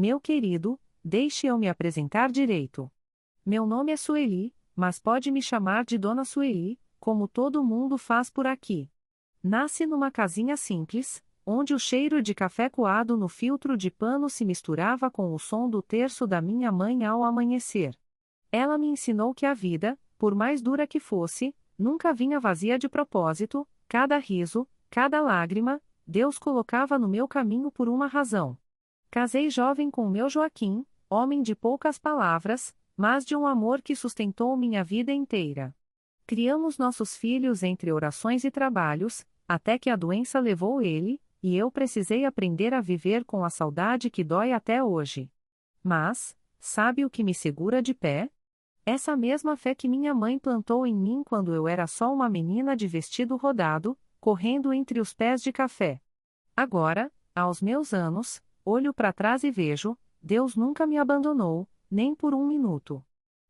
Meu querido, deixe eu me apresentar direito. Meu nome é Sueli, mas pode me chamar de Dona Sueli, como todo mundo faz por aqui. Nasci numa casinha simples, onde o cheiro de café coado no filtro de pano se misturava com o som do terço da minha mãe ao amanhecer. Ela me ensinou que a vida, por mais dura que fosse, nunca vinha vazia de propósito, cada riso, cada lágrima, Deus colocava no meu caminho por uma razão. Casei jovem com o meu Joaquim, homem de poucas palavras, mas de um amor que sustentou minha vida inteira. Criamos nossos filhos entre orações e trabalhos, até que a doença levou ele, e eu precisei aprender a viver com a saudade que dói até hoje. Mas, sabe o que me segura de pé? Essa mesma fé que minha mãe plantou em mim quando eu era só uma menina de vestido rodado, correndo entre os pés de café. Agora, aos meus anos, olho para trás e vejo, Deus nunca me abandonou, nem por um minuto.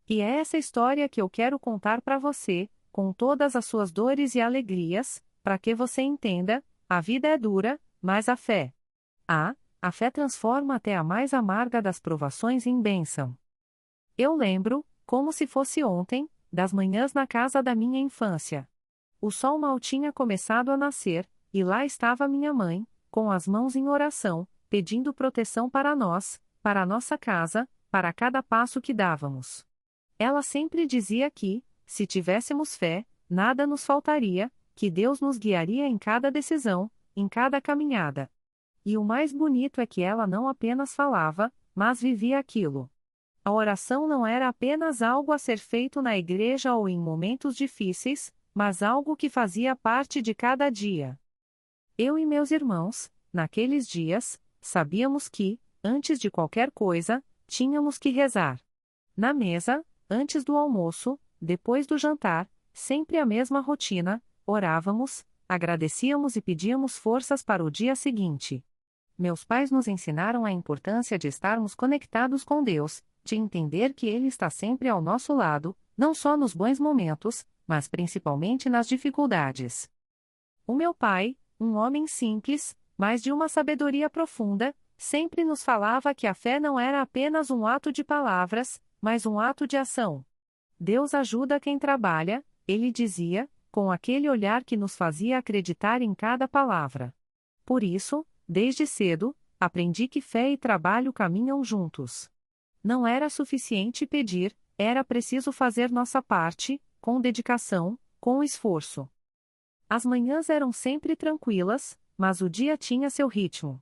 E é essa história que eu quero contar para você, com todas as suas dores e alegrias, para que você entenda, a vida é dura, mas a fé. A fé transforma até a mais amarga das provações em bênção. Eu lembro, como se fosse ontem, das manhãs na casa da minha infância. O sol mal tinha começado a nascer, e lá estava minha mãe, com as mãos em oração, pedindo proteção para nós, para a nossa casa, para cada passo que dávamos. Ela sempre dizia que, se tivéssemos fé, nada nos faltaria, que Deus nos guiaria em cada decisão, em cada caminhada. E o mais bonito é que ela não apenas falava, mas vivia aquilo. A oração não era apenas algo a ser feito na igreja ou em momentos difíceis, mas algo que fazia parte de cada dia. Eu e meus irmãos, naqueles dias, sabíamos que, antes de qualquer coisa, tínhamos que rezar. Na mesa, antes do almoço, depois do jantar, sempre a mesma rotina, orávamos, agradecíamos e pedíamos forças para o dia seguinte. Meus pais nos ensinaram a importância de estarmos conectados com Deus, de entender que Ele está sempre ao nosso lado, não só nos bons momentos, mas principalmente nas dificuldades. O meu pai, um homem simples, mas de uma sabedoria profunda, sempre nos falava que a fé não era apenas um ato de palavras, mas um ato de ação. Deus ajuda quem trabalha, ele dizia, com aquele olhar que nos fazia acreditar em cada palavra. Por isso, desde cedo, aprendi que fé e trabalho caminham juntos. Não era suficiente pedir, era preciso fazer nossa parte, com dedicação, com esforço. As manhãs eram sempre tranquilas, mas o dia tinha seu ritmo.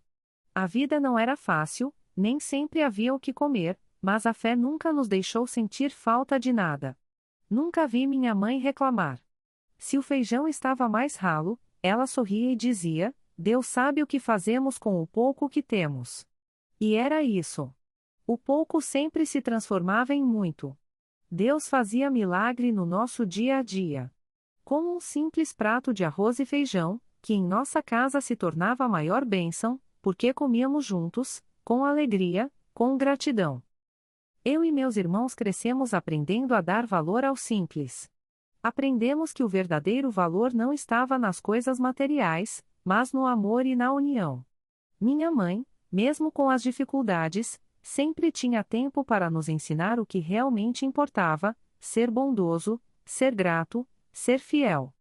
A vida não era fácil, nem sempre havia o que comer, mas a fé nunca nos deixou sentir falta de nada. Nunca vi minha mãe reclamar. Se o feijão estava mais ralo, ela sorria e dizia: Deus sabe o que fazemos com o pouco que temos. E era isso. O pouco sempre se transformava em muito. Deus fazia milagre no nosso dia a dia. Como um simples prato de arroz e feijão, que em nossa casa se tornava a maior bênção, porque comíamos juntos, com alegria, com gratidão. Eu e meus irmãos crescemos aprendendo a dar valor ao simples. Aprendemos que o verdadeiro valor não estava nas coisas materiais, mas no amor e na união. Minha mãe, mesmo com as dificuldades, sempre tinha tempo para nos ensinar o que realmente importava: ser bondoso, ser grato, ser fiel.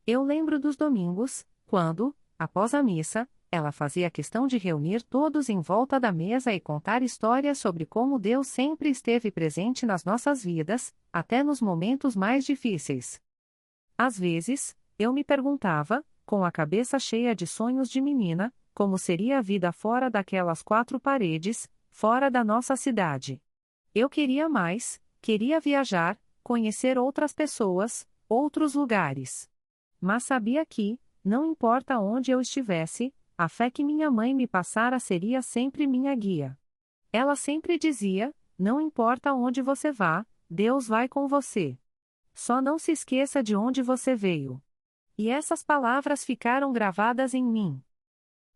Eu lembro dos domingos, quando, após a missa, ela fazia questão de reunir todos em volta da mesa e contar histórias sobre como Deus sempre esteve presente nas nossas vidas, até nos momentos mais difíceis. Às vezes, eu me perguntava, com a cabeça cheia de sonhos de menina, como seria a vida fora daquelas quatro paredes, fora da nossa cidade. Eu queria mais, queria viajar, conhecer outras pessoas, outros lugares. Mas sabia que, não importa onde eu estivesse, a fé que minha mãe me passara seria sempre minha guia. Ela sempre dizia: não importa onde você vá, Deus vai com você. Só não se esqueça de onde você veio. E essas palavras ficaram gravadas em mim.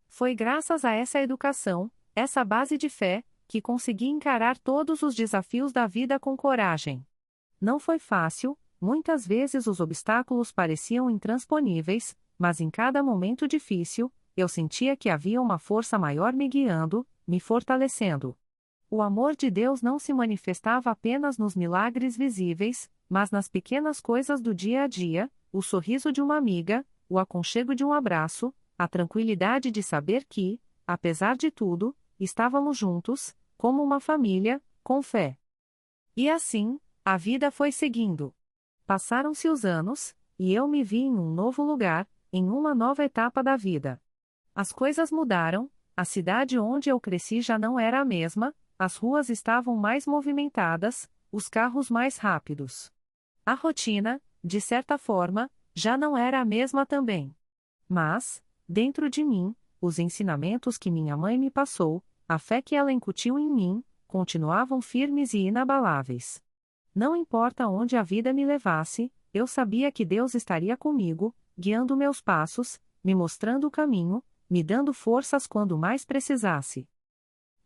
Foi graças a essa educação, essa base de fé, que consegui encarar todos os desafios da vida com coragem. Não foi fácil, muitas vezes os obstáculos pareciam intransponíveis, mas em cada momento difícil, eu sentia que havia uma força maior me guiando, me fortalecendo. O amor de Deus não se manifestava apenas nos milagres visíveis, mas nas pequenas coisas do dia a dia, o sorriso de uma amiga, o aconchego de um abraço, a tranquilidade de saber que, apesar de tudo, estávamos juntos, como uma família, com fé. E assim, a vida foi seguindo. Passaram-se os anos, e eu me vi em um novo lugar, em uma nova etapa da vida. As coisas mudaram, a cidade onde eu cresci já não era a mesma, as ruas estavam mais movimentadas, os carros mais rápidos. A rotina, de certa forma, já não era a mesma também. Mas, dentro de mim, os ensinamentos que minha mãe me passou, a fé que ela incutiu em mim, continuavam firmes e inabaláveis. Não importa onde a vida me levasse, eu sabia que Deus estaria comigo, guiando meus passos, me mostrando o caminho, me dando forças quando mais precisasse.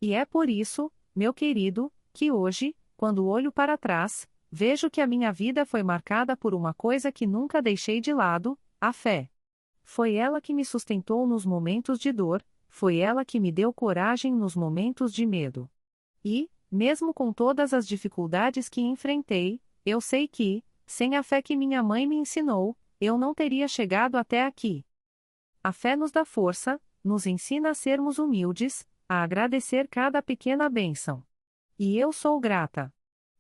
E é por isso, meu querido, que hoje, quando olho para trás, vejo que a minha vida foi marcada por uma coisa que nunca deixei de lado, a fé. Foi ela que me sustentou nos momentos de dor, foi ela que me deu coragem nos momentos de medo. E, mesmo com todas as dificuldades que enfrentei, eu sei que, sem a fé que minha mãe me ensinou, eu não teria chegado até aqui. A fé nos dá força, nos ensina a sermos humildes, a agradecer cada pequena bênção. E eu sou grata.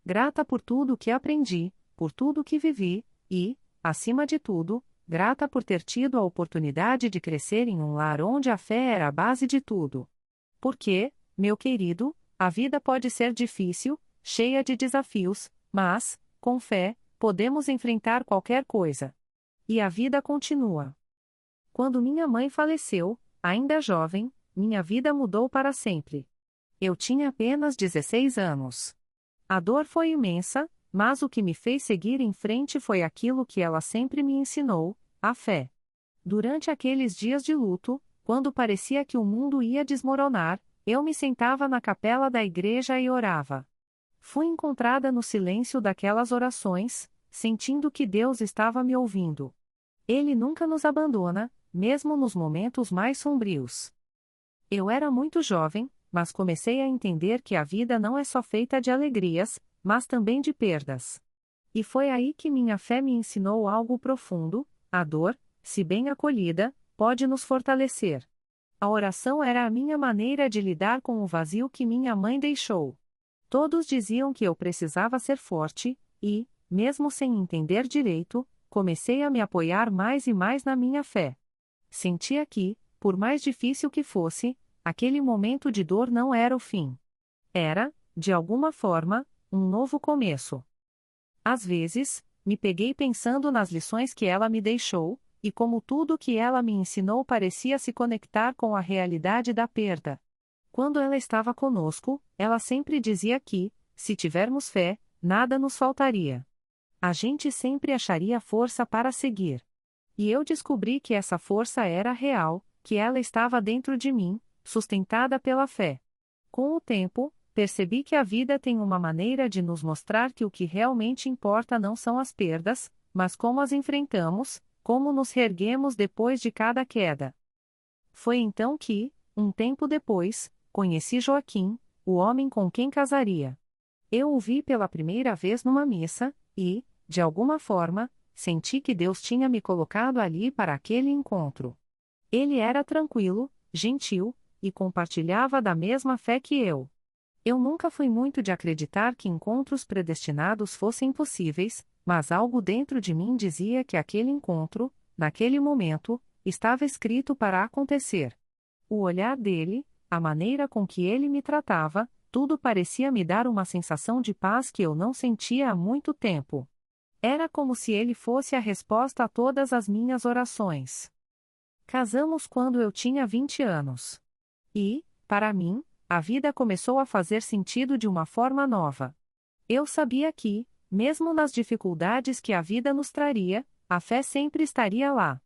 Grata por tudo o que aprendi, por tudo o que vivi, e, acima de tudo, grata por ter tido a oportunidade de crescer em um lar onde a fé era a base de tudo. Porque, meu querido, a vida pode ser difícil, cheia de desafios, mas, com fé, podemos enfrentar qualquer coisa. E a vida continua. Quando minha mãe faleceu, ainda jovem, minha vida mudou para sempre. Eu tinha apenas 16 anos. A dor foi imensa, mas o que me fez seguir em frente foi aquilo que ela sempre me ensinou, a fé. Durante aqueles dias de luto, quando parecia que o mundo ia desmoronar, eu me sentava na capela da igreja e orava. Fui encontrada no silêncio daquelas orações, sentindo que Deus estava me ouvindo. Ele nunca nos abandona, mesmo nos momentos mais sombrios. Eu era muito jovem, mas comecei a entender que a vida não é só feita de alegrias, mas também de perdas. E foi aí que minha fé me ensinou algo profundo: a dor, se bem acolhida, pode nos fortalecer. A oração era a minha maneira de lidar com o vazio que minha mãe deixou. Todos diziam que eu precisava ser forte, e, mesmo sem entender direito, comecei a me apoiar mais e mais na minha fé. Sentia que, por mais difícil que fosse, aquele momento de dor não era o fim. Era, de alguma forma, um novo começo. Às vezes, me peguei pensando nas lições que ela me deixou, e como tudo que ela me ensinou parecia se conectar com a realidade da perda. Quando ela estava conosco, ela sempre dizia que, se tivermos fé, nada nos faltaria. A gente sempre acharia força para seguir. E eu descobri que essa força era real, que ela estava dentro de mim, sustentada pela fé. Com o tempo, percebi que a vida tem uma maneira de nos mostrar que o que realmente importa não são as perdas, mas como as enfrentamos, como nos reerguemos depois de cada queda. Foi então que, um tempo depois, conheci Joaquim, o homem com quem casaria. Eu o vi pela primeira vez numa missa, e, de alguma forma, senti que Deus tinha me colocado ali para aquele encontro. Ele era tranquilo, gentil, e compartilhava da mesma fé que eu. Eu nunca fui muito de acreditar que encontros predestinados fossem possíveis, mas algo dentro de mim dizia que aquele encontro, naquele momento, estava escrito para acontecer. O olhar dele, a maneira com que ele me tratava, tudo parecia me dar uma sensação de paz que eu não sentia há muito tempo. Era como se ele fosse a resposta a todas as minhas orações. Casamos quando eu tinha 20 anos. E, para mim, a vida começou a fazer sentido de uma forma nova. Eu sabia que, mesmo nas dificuldades que a vida nos traria, a fé sempre estaria lá.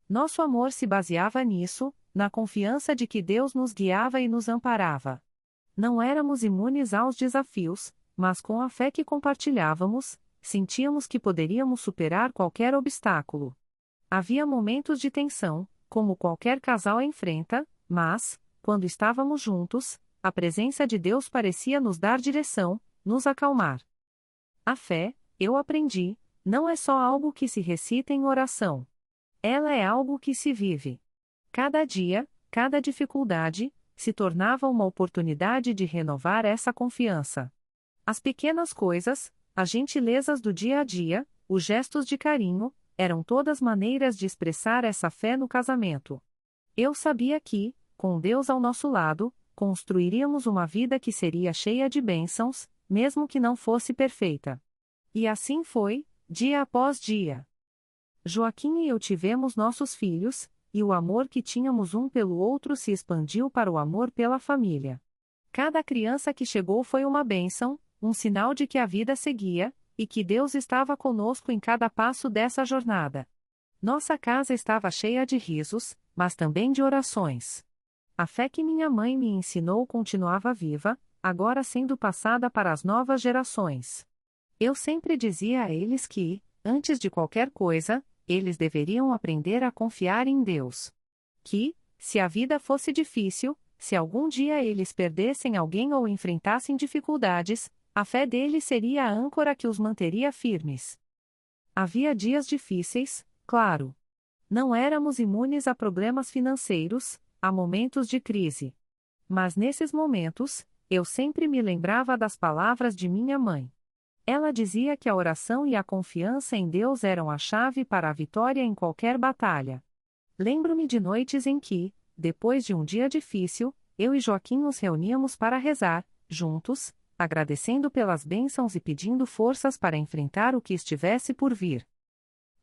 Nosso amor se baseava nisso, na confiança de que Deus nos guiava e nos amparava. Não éramos imunes aos desafios, mas com a fé que compartilhávamos, sentíamos que poderíamos superar qualquer obstáculo. Havia momentos de tensão, como qualquer casal enfrenta, mas, quando estávamos juntos, a presença de Deus parecia nos dar direção, nos acalmar. A fé, eu aprendi, não é só algo que se recita em oração. Ela é algo que se vive. Cada dia, cada dificuldade, se tornava uma oportunidade de renovar essa confiança. As pequenas coisas, as gentilezas do dia a dia, os gestos de carinho, eram todas maneiras de expressar essa fé no casamento. Eu sabia que, com Deus ao nosso lado, construiríamos uma vida que seria cheia de bênçãos, mesmo que não fosse perfeita. E assim foi, dia após dia. Joaquim e eu tivemos nossos filhos, e o amor que tínhamos um pelo outro se expandiu para o amor pela família. Cada criança que chegou foi uma bênção, um sinal de que a vida seguia, e que Deus estava conosco em cada passo dessa jornada. Nossa casa estava cheia de risos, mas também de orações. A fé que minha mãe me ensinou continuava viva, agora sendo passada para as novas gerações. Eu sempre dizia a eles que, antes de qualquer coisa, eles deveriam aprender a confiar em Deus. Que, se a vida fosse difícil, se algum dia eles perdessem alguém ou enfrentassem dificuldades, a fé deles seria a âncora que os manteria firmes. Havia dias difíceis, claro. Não éramos imunes a problemas financeiros, a momentos de crise. Mas nesses momentos, eu sempre me lembrava das palavras de minha mãe. Ela dizia que a oração e a confiança em Deus eram a chave para a vitória em qualquer batalha. Lembro-me de noites em que, depois de um dia difícil, eu e Joaquim nos reuníamos para rezar, juntos, agradecendo pelas bênçãos e pedindo forças para enfrentar o que estivesse por vir.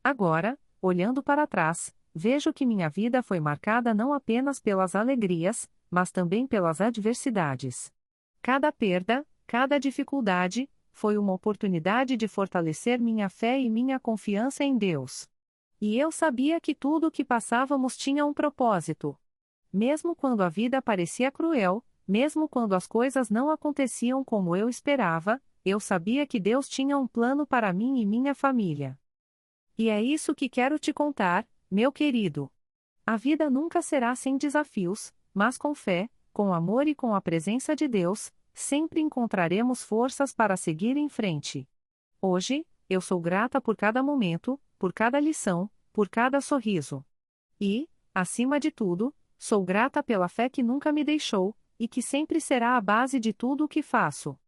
Agora, olhando para trás, vejo que minha vida foi marcada não apenas pelas alegrias, mas também pelas adversidades. Cada perda, cada dificuldade, foi uma oportunidade de fortalecer minha fé e minha confiança em Deus. E eu sabia que tudo o que passávamos tinha um propósito. Mesmo quando a vida parecia cruel, mesmo quando as coisas não aconteciam como eu esperava, eu sabia que Deus tinha um plano para mim e minha família. E é isso que quero te contar, meu querido. A vida nunca será sem desafios, mas com fé, com amor e com a presença de Deus, sempre encontraremos forças para seguir em frente. Hoje, eu sou grata por cada momento, por cada lição, por cada sorriso. E, acima de tudo, sou grata pela fé que nunca me deixou, e que sempre será a base de tudo o que faço.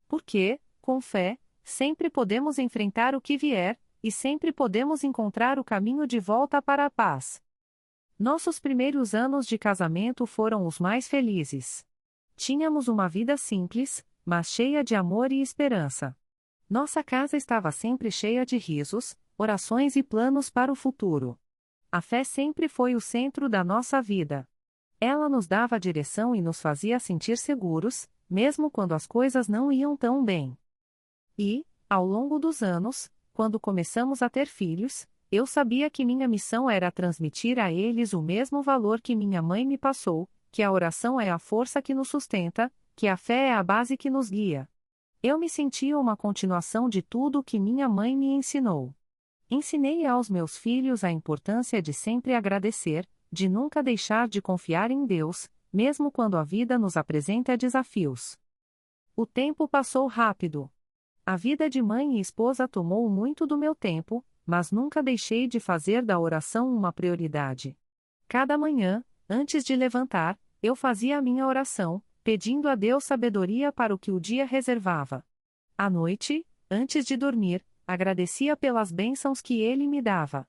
Porque, com fé, sempre podemos enfrentar o que vier, e sempre podemos encontrar o caminho de volta para a paz. Nossos primeiros anos de casamento foram os mais felizes. Tínhamos uma vida simples, mas cheia de amor e esperança. Nossa casa estava sempre cheia de risos, orações e planos para o futuro. A fé sempre foi o centro da nossa vida. Ela nos dava direção e nos fazia sentir seguros, mesmo quando as coisas não iam tão bem. E, ao longo dos anos, quando começamos a ter filhos, eu sabia que minha missão era transmitir a eles o mesmo valor que minha mãe me passou, que a oração é a força que nos sustenta, que a fé é a base que nos guia. Eu me sentia uma continuação de tudo o que minha mãe me ensinou. Ensinei aos meus filhos a importância de sempre agradecer, de nunca deixar de confiar em Deus, mesmo quando a vida nos apresenta desafios. O tempo passou rápido. A vida de mãe e esposa tomou muito do meu tempo, mas nunca deixei de fazer da oração uma prioridade. Cada manhã, antes de levantar, eu fazia a minha oração, pedindo a Deus sabedoria para o que o dia reservava. À noite, antes de dormir, agradecia pelas bênçãos que Ele me dava.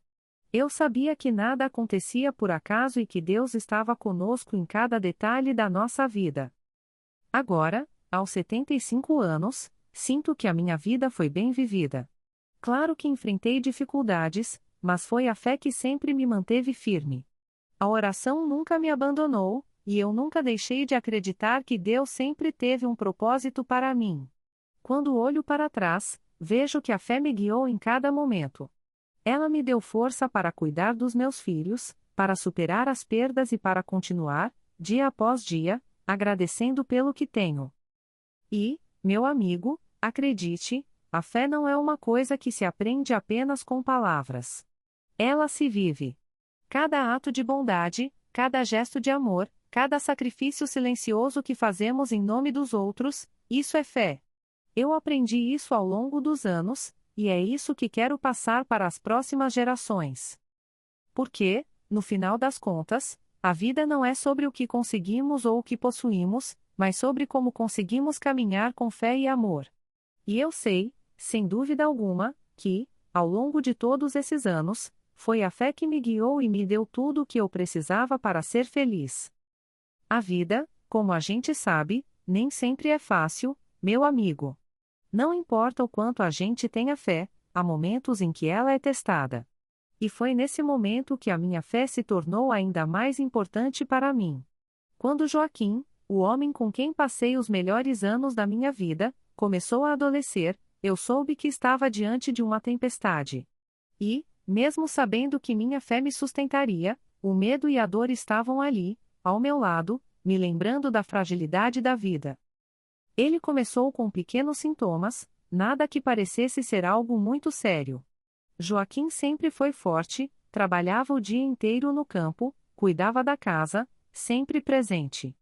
Eu sabia que nada acontecia por acaso e que Deus estava conosco em cada detalhe da nossa vida. Agora, aos 75 anos, sinto que a minha vida foi bem vivida. Claro que enfrentei dificuldades, mas foi a fé que sempre me manteve firme. A oração nunca me abandonou, e eu nunca deixei de acreditar que Deus sempre teve um propósito para mim. Quando olho para trás, vejo que a fé me guiou em cada momento. Ela me deu força para cuidar dos meus filhos, para superar as perdas e para continuar, dia após dia, agradecendo pelo que tenho. E, meu amigo, acredite, a fé não é uma coisa que se aprende apenas com palavras. Ela se vive. Cada ato de bondade, cada gesto de amor, Cada sacrifício silencioso que fazemos em nome dos outros, isso é fé. Eu aprendi isso ao longo dos anos, e é isso que quero passar para as próximas gerações. Porque, no final das contas, a vida não é sobre o que conseguimos ou o que possuímos, mas sobre como conseguimos caminhar com fé e amor. E eu sei, sem dúvida alguma, que, ao longo de todos esses anos, foi a fé que me guiou e me deu tudo o que eu precisava para ser feliz. A vida, como a gente sabe, nem sempre é fácil, meu amigo. Não importa o quanto a gente tenha fé, há momentos em que ela é testada. E foi nesse momento que a minha fé se tornou ainda mais importante para mim. Quando Joaquim, o homem com quem passei os melhores anos da minha vida, começou a adoecer, eu soube que estava diante de uma tempestade. E, mesmo sabendo que minha fé me sustentaria, o medo e a dor estavam ali, ao meu lado, me lembrando da fragilidade da vida. Ele começou com pequenos sintomas, nada que parecesse ser algo muito sério. Joaquim sempre foi forte, trabalhava o dia inteiro no campo, cuidava da casa, sempre presente.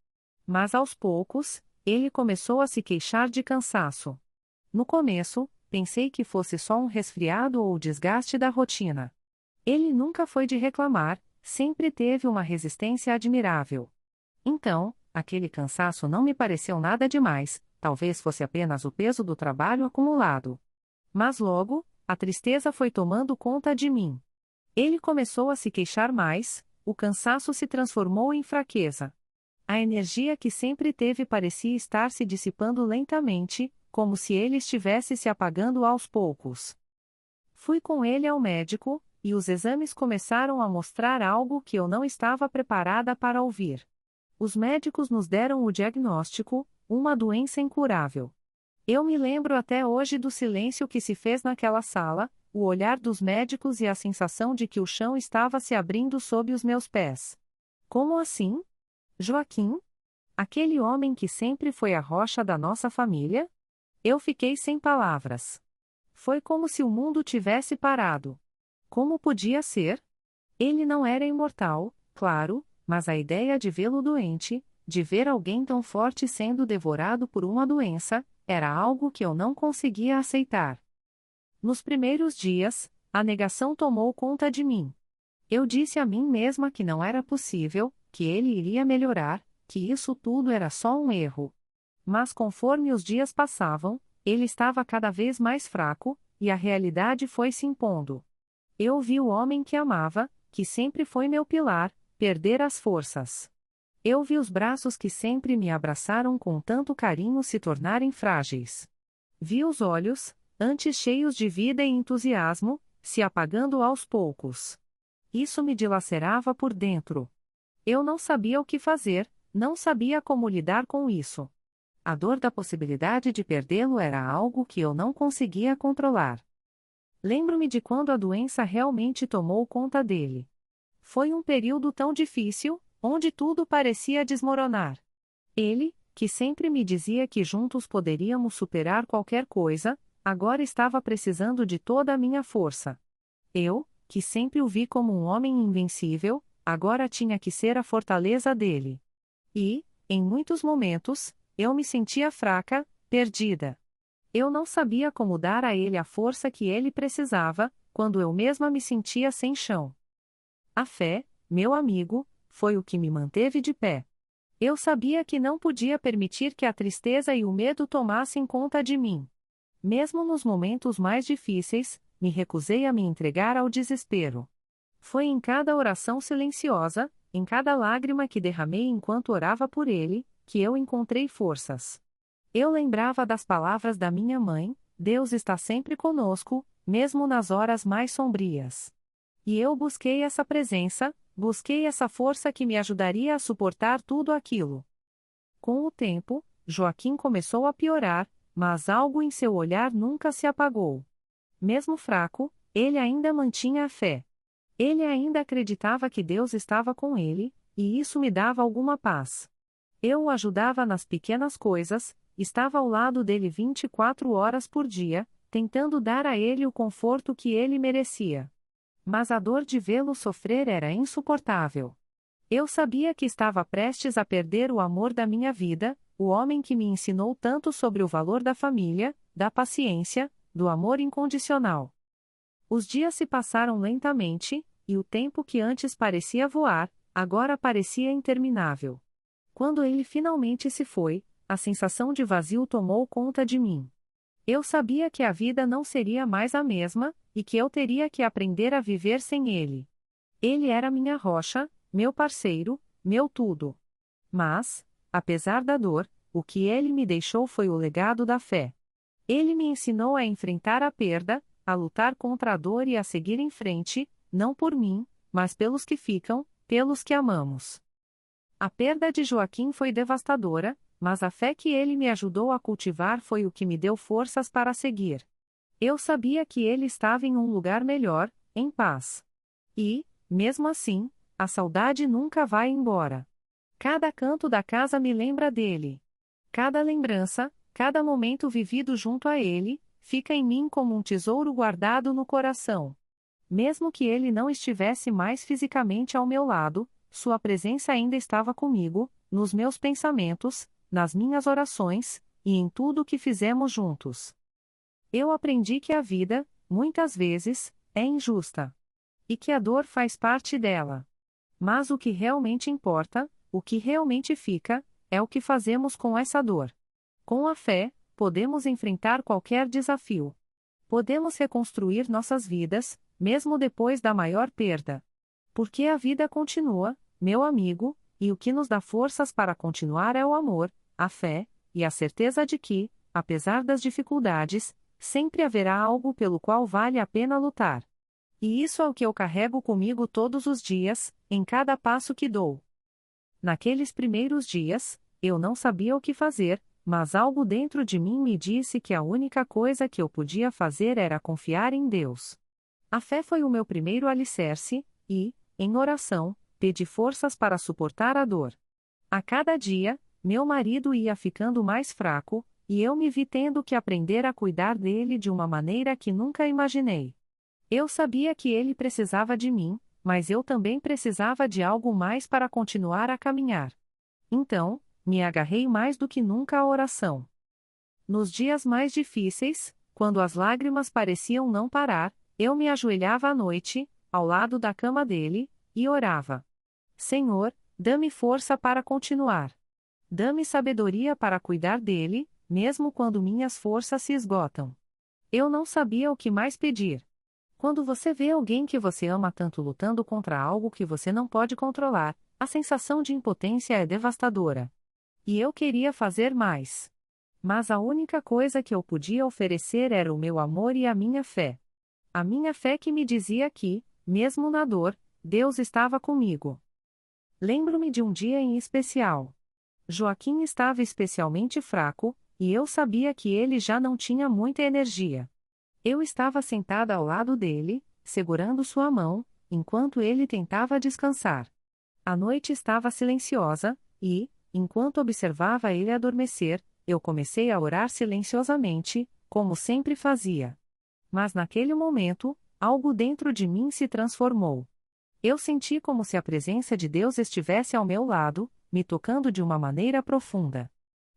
Mas aos poucos, ele começou a se queixar de cansaço. No começo, pensei que fosse só um resfriado ou desgaste da rotina. Ele nunca foi de reclamar, sempre teve uma resistência admirável. Então, aquele cansaço não me pareceu nada demais, talvez fosse apenas o peso do trabalho acumulado. Mas logo, a tristeza foi tomando conta de mim. Ele começou a se queixar mais, o cansaço se transformou em fraqueza. A energia que sempre teve parecia estar se dissipando lentamente, como se ele estivesse se apagando aos poucos. Fui com ele ao médico, e os exames começaram a mostrar algo que eu não estava preparada para ouvir. Os médicos nos deram o diagnóstico, uma doença incurável. Eu me lembro até hoje do silêncio que se fez naquela sala, o olhar dos médicos e a sensação de que o chão estava se abrindo sob os meus pés. Como assim? Joaquim? Aquele homem que sempre foi a rocha da nossa família? Eu fiquei sem palavras. Foi como se o mundo tivesse parado. Como podia ser? Ele não era imortal, claro, mas a ideia de vê-lo doente, de ver alguém tão forte sendo devorado por uma doença, era algo que eu não conseguia aceitar. Nos primeiros dias, a negação tomou conta de mim. Eu disse a mim mesma que não era possível, que ele iria melhorar, que isso tudo era só um erro. Mas conforme os dias passavam, ele estava cada vez mais fraco, e a realidade foi se impondo. Eu vi o homem que amava, que sempre foi meu pilar, perder as forças. Eu vi os braços que sempre me abraçaram com tanto carinho se tornarem frágeis. Vi os olhos, antes cheios de vida e entusiasmo, se apagando aos poucos. Isso me dilacerava por dentro. Eu não sabia o que fazer, não sabia como lidar com isso. A dor da possibilidade de perdê-lo era algo que eu não conseguia controlar. Lembro-me de quando a doença realmente tomou conta dele. Foi um período tão difícil, onde tudo parecia desmoronar. Ele, que sempre me dizia que juntos poderíamos superar qualquer coisa, agora estava precisando de toda a minha força. Eu, que sempre o vi como um homem invencível, agora tinha que ser a fortaleza dele. E, em muitos momentos, eu me sentia fraca, perdida. Eu não sabia como dar a ele a força que ele precisava, quando eu mesma me sentia sem chão. A fé, meu amigo, foi o que me manteve de pé. Eu sabia que não podia permitir que a tristeza e o medo tomassem conta de mim. Mesmo nos momentos mais difíceis, me recusei a me entregar ao desespero. Foi em cada oração silenciosa, em cada lágrima que derramei enquanto orava por ele, que eu encontrei forças. Eu lembrava das palavras da minha mãe: Deus está sempre conosco, mesmo nas horas mais sombrias. E eu busquei essa presença, busquei essa força que me ajudaria a suportar tudo aquilo. Com o tempo, Joaquim começou a piorar, mas algo em seu olhar nunca se apagou. Mesmo fraco, ele ainda mantinha a fé. Ele ainda acreditava que Deus estava com ele, e isso me dava alguma paz. Eu o ajudava nas pequenas coisas, estava ao lado dele 24 horas por dia, tentando dar a ele o conforto que ele merecia. Mas a dor de vê-lo sofrer era insuportável. Eu sabia que estava prestes a perder o amor da minha vida, o homem que me ensinou tanto sobre o valor da família, da paciência, do amor incondicional. Os dias se passaram lentamente, e o tempo que antes parecia voar, agora parecia interminável. Quando ele finalmente se foi, a sensação de vazio tomou conta de mim. Eu sabia que a vida não seria mais a mesma, e que eu teria que aprender a viver sem ele. Ele era minha rocha, meu parceiro, meu tudo. Mas, apesar da dor, o que ele me deixou foi o legado da fé. Ele me ensinou a enfrentar a perda, a lutar contra a dor e a seguir em frente, não por mim, mas pelos que ficam, pelos que amamos. A perda de Joaquim foi devastadora, mas a fé que ele me ajudou a cultivar foi o que me deu forças para seguir. Eu sabia que ele estava em um lugar melhor, em paz. E, mesmo assim, a saudade nunca vai embora. Cada canto da casa me lembra dele. Cada lembrança, cada momento vivido junto a ele, fica em mim como um tesouro guardado no coração. Mesmo que ele não estivesse mais fisicamente ao meu lado, sua presença ainda estava comigo, nos meus pensamentos, nas minhas orações, e em tudo o que fizemos juntos. Eu aprendi que a vida, muitas vezes, é injusta. E que a dor faz parte dela. Mas o que realmente importa, o que realmente fica, é o que fazemos com essa dor. Com a fé, podemos enfrentar qualquer desafio. Podemos reconstruir nossas vidas, mesmo depois da maior perda. Porque a vida continua, meu amigo, e o que nos dá forças para continuar é o amor, a fé, e a certeza de que, apesar das dificuldades, sempre haverá algo pelo qual vale a pena lutar. E isso é o que eu carrego comigo todos os dias, em cada passo que dou. Naqueles primeiros dias, eu não sabia o que fazer, mas algo dentro de mim me disse que a única coisa que eu podia fazer era confiar em Deus. A fé foi o meu primeiro alicerce, e, em oração, pedi forças para suportar a dor. A cada dia, meu marido ia ficando mais fraco, e eu me vi tendo que aprender a cuidar dele de uma maneira que nunca imaginei. Eu sabia que ele precisava de mim, mas eu também precisava de algo mais para continuar a caminhar. Então, me agarrei mais do que nunca à oração. Nos dias mais difíceis, quando as lágrimas pareciam não parar, eu me ajoelhava à noite, ao lado da cama dele, e orava. Senhor, dá-me força para continuar. Dá-me sabedoria para cuidar dele, mesmo quando minhas forças se esgotam. Eu não sabia o que mais pedir. Quando você vê alguém que você ama tanto lutando contra algo que você não pode controlar, a sensação de impotência é devastadora. E eu queria fazer mais. Mas a única coisa que eu podia oferecer era o meu amor e a minha fé. A minha fé que me dizia que, mesmo na dor, Deus estava comigo. Lembro-me de um dia em especial. Joaquim estava especialmente fraco, e eu sabia que ele já não tinha muita energia. Eu estava sentada ao lado dele, segurando sua mão, enquanto ele tentava descansar. A noite estava silenciosa, e, enquanto observava ele adormecer, eu comecei a orar silenciosamente, como sempre fazia. Mas naquele momento, algo dentro de mim se transformou. Eu senti como se a presença de Deus estivesse ao meu lado, me tocando de uma maneira profunda.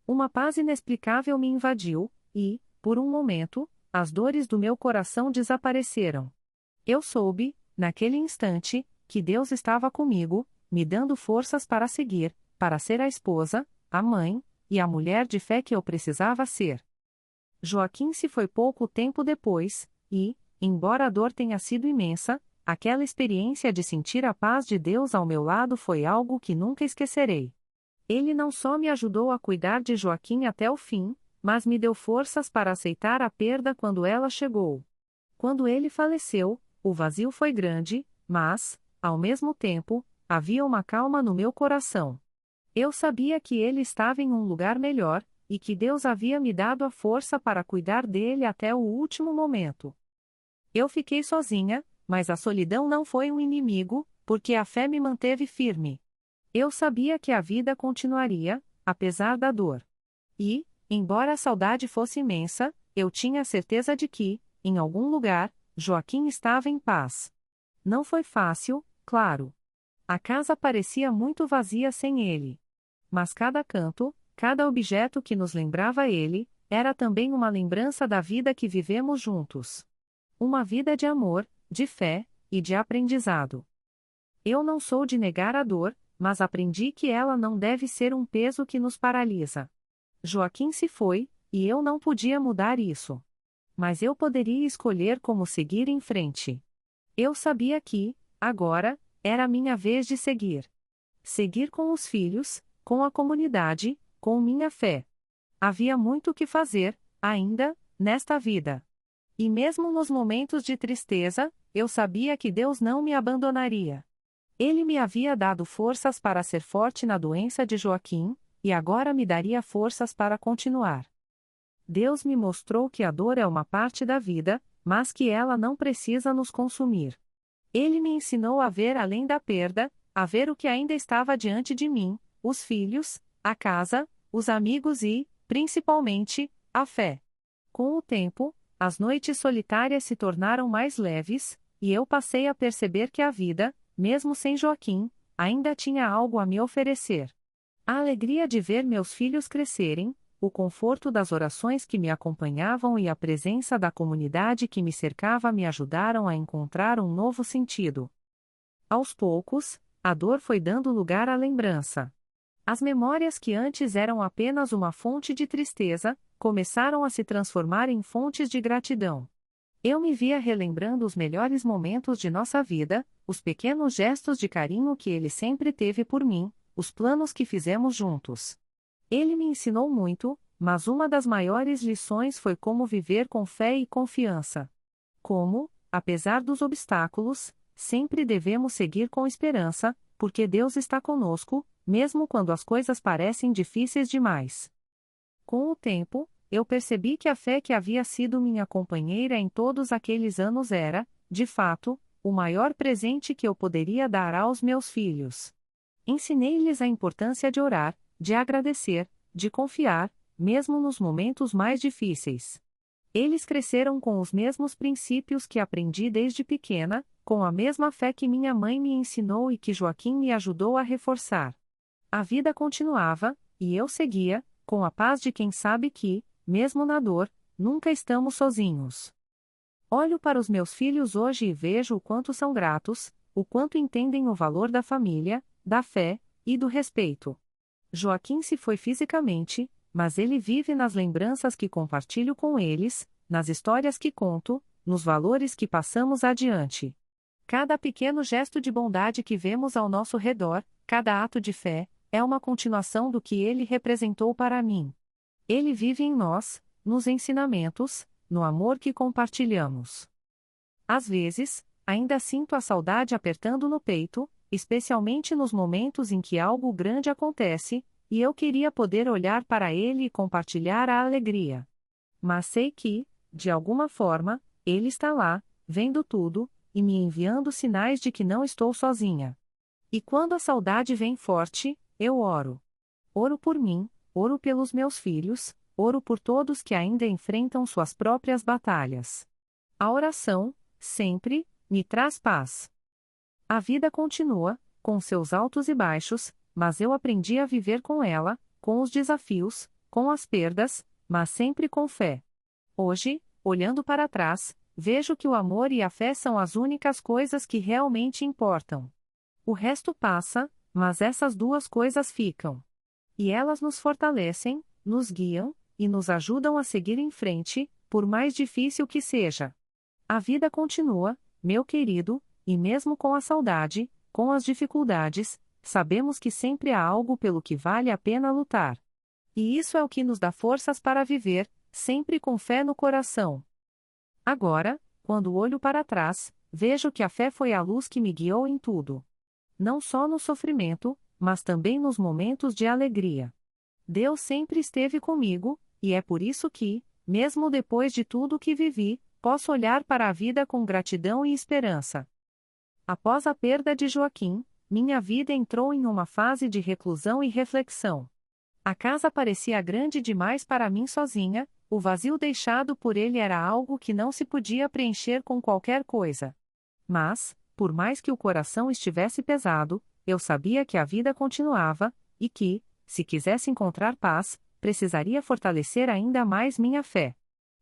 Uma paz inexplicável me invadiu, e, por um momento, as dores do meu coração desapareceram. Eu soube, naquele instante, que Deus estava comigo, me dando forças para seguir, para ser a esposa, a mãe, e a mulher de fé que eu precisava ser. Joaquim se foi pouco tempo depois, e, embora a dor tenha sido imensa, aquela experiência de sentir a paz de Deus ao meu lado foi algo que nunca esquecerei. Ele não só me ajudou a cuidar de Joaquim até o fim, mas me deu forças para aceitar a perda quando ela chegou. Quando ele faleceu, o vazio foi grande, mas, ao mesmo tempo, havia uma calma no meu coração. Eu sabia que ele estava em um lugar melhor, e que Deus havia me dado a força para cuidar dele até o último momento. Eu fiquei sozinha, mas a solidão não foi um inimigo, porque a fé me manteve firme. Eu sabia que a vida continuaria, apesar da dor. E, embora a saudade fosse imensa, eu tinha a certeza de que, em algum lugar, Joaquim estava em paz. Não foi fácil, claro. A casa parecia muito vazia sem ele. Mas cada canto, cada objeto que nos lembrava ele, era também uma lembrança da vida que vivemos juntos. Uma vida de amor, de fé e de aprendizado. Eu não sou de negar a dor, mas aprendi que ela não deve ser um peso que nos paralisa. Joaquim se foi, e eu não podia mudar isso. Mas eu poderia escolher como seguir em frente. Eu sabia que, agora, era minha vez de seguir. Seguir com os filhos, com a comunidade, com minha fé. Havia muito o que fazer, ainda, nesta vida. E mesmo nos momentos de tristeza, eu sabia que Deus não me abandonaria. Ele me havia dado forças para ser forte na doença de Joaquim, e agora me daria forças para continuar. Deus me mostrou que a dor é uma parte da vida, mas que ela não precisa nos consumir. Ele me ensinou a ver além da perda, a ver o que ainda estava diante de mim, os filhos, a casa, os amigos e, principalmente, a fé. Com o tempo, as noites solitárias se tornaram mais leves, e eu passei a perceber que a vida, mesmo sem Joaquim, ainda tinha algo a me oferecer. A alegria de ver meus filhos crescerem, o conforto das orações que me acompanhavam e a presença da comunidade que me cercava me ajudaram a encontrar um novo sentido. Aos poucos, a dor foi dando lugar à lembrança. As memórias que antes eram apenas uma fonte de tristeza, começaram a se transformar em fontes de gratidão. Eu me via relembrando os melhores momentos de nossa vida, os pequenos gestos de carinho que ele sempre teve por mim, os planos que fizemos juntos. Ele me ensinou muito, mas uma das maiores lições foi como viver com fé e confiança. Como, apesar dos obstáculos, sempre devemos seguir com esperança, porque Deus está conosco, mesmo quando as coisas parecem difíceis demais. Com o tempo, eu percebi que a fé que havia sido minha companheira em todos aqueles anos era, de fato, o maior presente que eu poderia dar aos meus filhos. Ensinei-lhes a importância de orar, de agradecer, de confiar, mesmo nos momentos mais difíceis. Eles cresceram com os mesmos princípios que aprendi desde pequena, com a mesma fé que minha mãe me ensinou e que Joaquim me ajudou a reforçar. A vida continuava, e eu seguia, com a paz de quem sabe que, mesmo na dor, nunca estamos sozinhos. Olho para os meus filhos hoje e vejo o quanto são gratos, o quanto entendem o valor da família, da fé e do respeito. Joaquim se foi fisicamente, mas ele vive nas lembranças que compartilho com eles, nas histórias que conto, nos valores que passamos adiante. Cada pequeno gesto de bondade que vemos ao nosso redor, cada ato de fé, é uma continuação do que ele representou para mim. Ele vive em nós, nos ensinamentos, no amor que compartilhamos. Às vezes, ainda sinto a saudade apertando no peito, especialmente nos momentos em que algo grande acontece, e eu queria poder olhar para ele e compartilhar a alegria. Mas sei que, de alguma forma, ele está lá, vendo tudo, e me enviando sinais de que não estou sozinha. E quando a saudade vem forte, eu oro. Oro por mim, oro pelos meus filhos, oro por todos que ainda enfrentam suas próprias batalhas. A oração, sempre, me traz paz. A vida continua, com seus altos e baixos, mas eu aprendi a viver com ela, com os desafios, com as perdas, mas sempre com fé. Hoje, olhando para trás, vejo que o amor e a fé são as únicas coisas que realmente importam. O resto passa, mas essas duas coisas ficam. E elas nos fortalecem, nos guiam, e nos ajudam a seguir em frente, por mais difícil que seja. A vida continua, meu querido, e mesmo com a saudade, com as dificuldades, sabemos que sempre há algo pelo que vale a pena lutar. E isso é o que nos dá forças para viver, sempre com fé no coração. Agora, quando olho para trás, vejo que a fé foi a luz que me guiou em tudo. Não só no sofrimento, mas também nos momentos de alegria. Deus sempre esteve comigo, e é por isso que, mesmo depois de tudo o que vivi, posso olhar para a vida com gratidão e esperança. Após a perda de Joaquim, minha vida entrou em uma fase de reclusão e reflexão. A casa parecia grande demais para mim sozinha, o vazio deixado por ele era algo que não se podia preencher com qualquer coisa. Mas, por mais que o coração estivesse pesado, eu sabia que a vida continuava, e que, se quisesse encontrar paz, precisaria fortalecer ainda mais minha fé.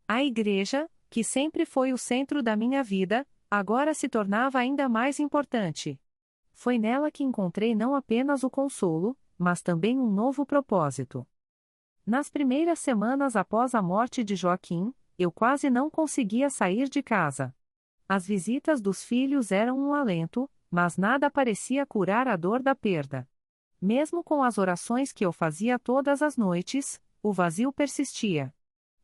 A igreja, que sempre foi o centro da minha vida, agora se tornava ainda mais importante. Foi nela que encontrei não apenas o consolo, mas também um novo propósito. Nas primeiras semanas após a morte de Joaquim, eu quase não conseguia sair de casa. As visitas dos filhos eram um alento, mas nada parecia curar a dor da perda. Mesmo com as orações que eu fazia todas as noites, o vazio persistia.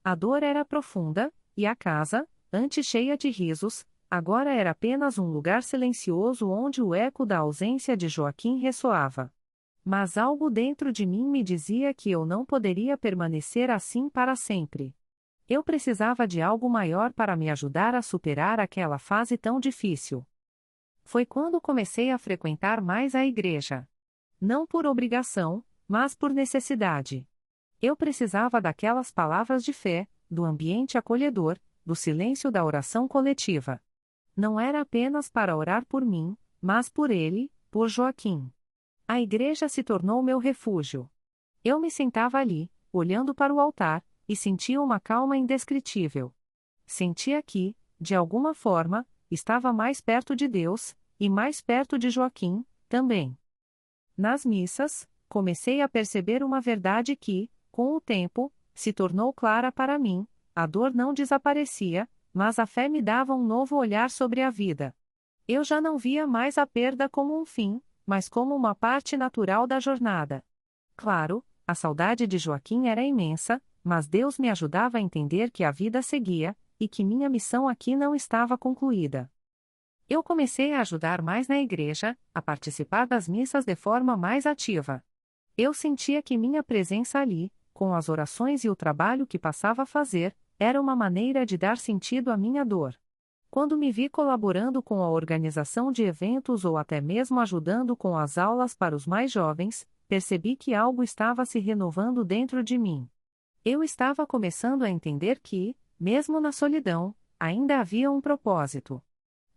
A dor era profunda, e a casa, antes cheia de risos, agora era apenas um lugar silencioso onde o eco da ausência de Joaquim ressoava. Mas algo dentro de mim me dizia que eu não poderia permanecer assim para sempre. Eu precisava de algo maior para me ajudar a superar aquela fase tão difícil. Foi quando comecei a frequentar mais a igreja. Não por obrigação, mas por necessidade. Eu precisava daquelas palavras de fé, do ambiente acolhedor, do silêncio da oração coletiva. Não era apenas para orar por mim, mas por ele, por Joaquim. A igreja se tornou meu refúgio. Eu me sentava ali, olhando para o altar, e sentia uma calma indescritível. Sentia que, de alguma forma, estava mais perto de Deus, e mais perto de Joaquim, também. Nas missas, comecei a perceber uma verdade que, com o tempo, se tornou clara para mim: a dor não desaparecia, mas a fé me dava um novo olhar sobre a vida. Eu já não via mais a perda como um fim, mas como uma parte natural da jornada. Claro, a saudade de Joaquim era imensa, mas Deus me ajudava a entender que a vida seguia, e que minha missão aqui não estava concluída. Eu comecei a ajudar mais na igreja, a participar das missas de forma mais ativa. Eu sentia que minha presença ali, com as orações e o trabalho que passava a fazer, era uma maneira de dar sentido à minha dor. Quando me vi colaborando com a organização de eventos ou até mesmo ajudando com as aulas para os mais jovens, percebi que algo estava se renovando dentro de mim. Eu estava começando a entender que, mesmo na solidão, ainda havia um propósito.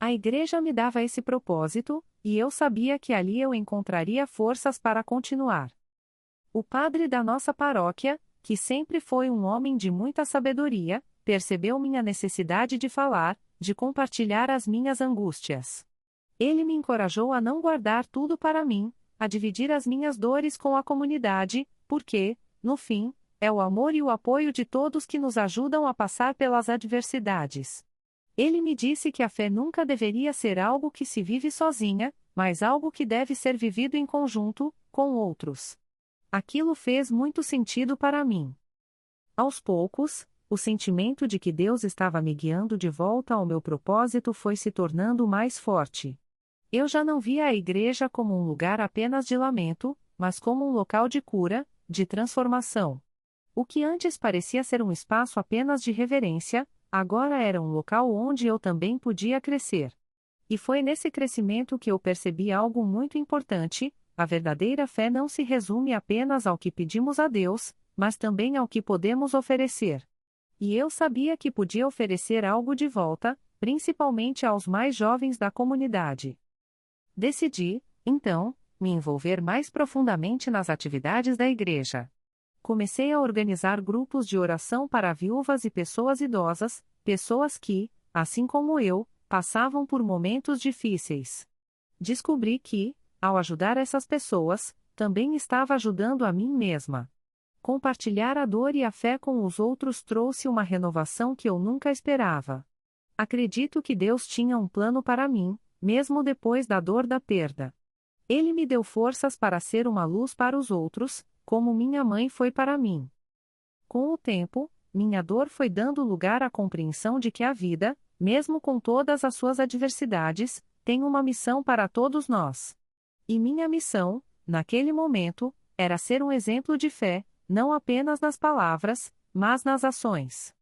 A igreja me dava esse propósito, e eu sabia que ali eu encontraria forças para continuar. O padre da nossa paróquia, que sempre foi um homem de muita sabedoria, percebeu minha necessidade de falar, de compartilhar as minhas angústias. Ele me encorajou a não guardar tudo para mim, a dividir as minhas dores com a comunidade, porque, no fim, é o amor e o apoio de todos que nos ajudam a passar pelas adversidades. Ele me disse que a fé nunca deveria ser algo que se vive sozinha, mas algo que deve ser vivido em conjunto, com outros. Aquilo fez muito sentido para mim. Aos poucos, o sentimento de que Deus estava me guiando de volta ao meu propósito foi se tornando mais forte. Eu já não via a igreja como um lugar apenas de lamento, mas como um local de cura, de transformação. O que antes parecia ser um espaço apenas de reverência, agora era um local onde eu também podia crescer. E foi nesse crescimento que eu percebi algo muito importante: a verdadeira fé não se resume apenas ao que pedimos a Deus, mas também ao que podemos oferecer. E eu sabia que podia oferecer algo de volta, principalmente aos mais jovens da comunidade. Decidi, então, me envolver mais profundamente nas atividades da igreja. Comecei a organizar grupos de oração para viúvas e pessoas idosas, pessoas que, assim como eu, passavam por momentos difíceis. Descobri que, ao ajudar essas pessoas, também estava ajudando a mim mesma. Compartilhar a dor e a fé com os outros trouxe uma renovação que eu nunca esperava. Acredito que Deus tinha um plano para mim, mesmo depois da dor da perda. Ele me deu forças para ser uma luz para os outros, como minha mãe foi para mim. Com o tempo, minha dor foi dando lugar à compreensão de que a vida, mesmo com todas as suas adversidades, tem uma missão para todos nós. E minha missão, naquele momento, era ser um exemplo de fé, não apenas nas palavras, mas nas ações.